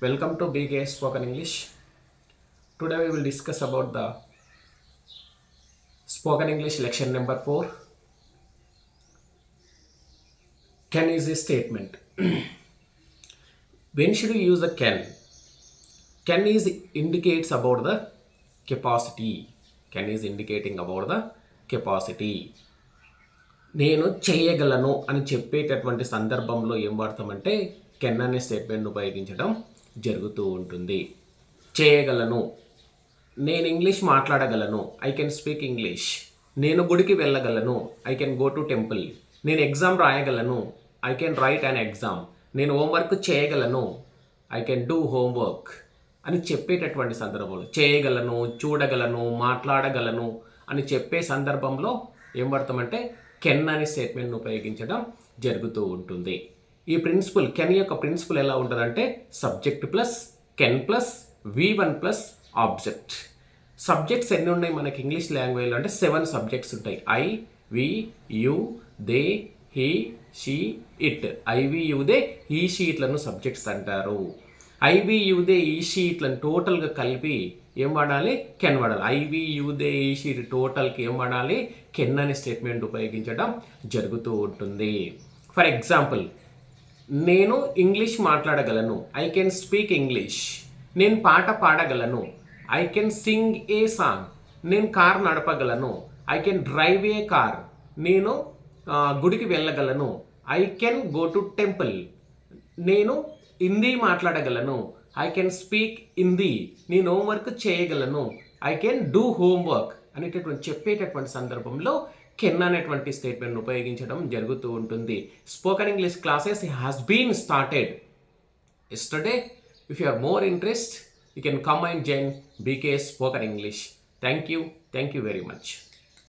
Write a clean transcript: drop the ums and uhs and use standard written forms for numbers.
Welcome to BK Spoken English. Today we will discuss about the Spoken English lesson number 4. Can is a statement. When should we use the can? Can is indicates about the capacity. Can is indicating about the capacity. నేను చేయగలను అని చెప్పేటటువంటి సందర్భంలో ఏం వాడతామంటే can అనే స్టేట్మెంట్ను ఉపయోగించడం జరుగుతూ ఉంటుంది. చేయగలను, నేను ఇంగ్లీష్ మాట్లాడగలను, ఐ కెన్ స్పీక్ ఇంగ్లీష్. నేను గుడికి వెళ్ళగలను, I can go to temple. నేను ఎగ్జామ్ రాయగలను, I can write an exam. నేను హోంవర్క్ చేయగలను, ఐ కెన్ డూ హోంవర్క్ అని చెప్పేటటువంటి సందర్భంలో చేయగలను, చూడగలను, మాట్లాడగలను అని చెప్పే సందర్భంలో ఏం పడతామంటే కెన్ అనే స్టేట్మెంట్ను ఉపయోగించడం జరుగుతూ ఉంటుంది. ఈ ప్రిన్సిపల్ కెన్ యొక్క ప్రిన్సిపల్ ఎలా ఉంటుందంటే subject plus can plus V1 plus object. Subjects ఎన్ని ఉన్నాయి మనకి ఇంగ్లీష్ లాంగ్వేజ్లో అంటే 7 సబ్జెక్ట్స్ ఉంటాయి. I, we, you, they, he, she, it. I, we, you, they, he, she, ఇట్లను సబ్జెక్ట్స్ అంటారు. I, we, you, they, he, she, ఇట్లను టోటల్గా కలిపి ఏం వాడాలి? కెన్ వాడాలి. I, we, you, they, he, she టోటల్కి ఏం వాడాలి? కెన్ అనే స్టేట్మెంట్ ఉపయోగించడం జరుగుతూ ఉంటుంది. ఫర్ ఎగ్జాంపుల్, నేను ఇంగ్లీష్ మాట్లాడగలను, ఐ కెన్ స్పీక్ ఇంగ్లీష్. నేను పాట పాడగలను, I can sing a song. నేను కార్ నడపగలను, I can drive a car. నేను గుడికి వెళ్ళగలను, I can go to temple. నేను హిందీ మాట్లాడగలను, ఐ కెన్ స్పీక్ హిందీ. నేను హోంవర్క్ చేయగలను, ఐ కెన్ డూ హోంవర్క్ అనేటటువంటి చెప్పేటటువంటి సందర్భంలో కెన్ అనేటువంటి స్టేట్మెంట్ ఉపయోగించడం జరుగుతూ ఉంటుంది. Spoken English classes has been started yesterday. If you are more interested, you can come and join BK Spoken English. Thank you very much.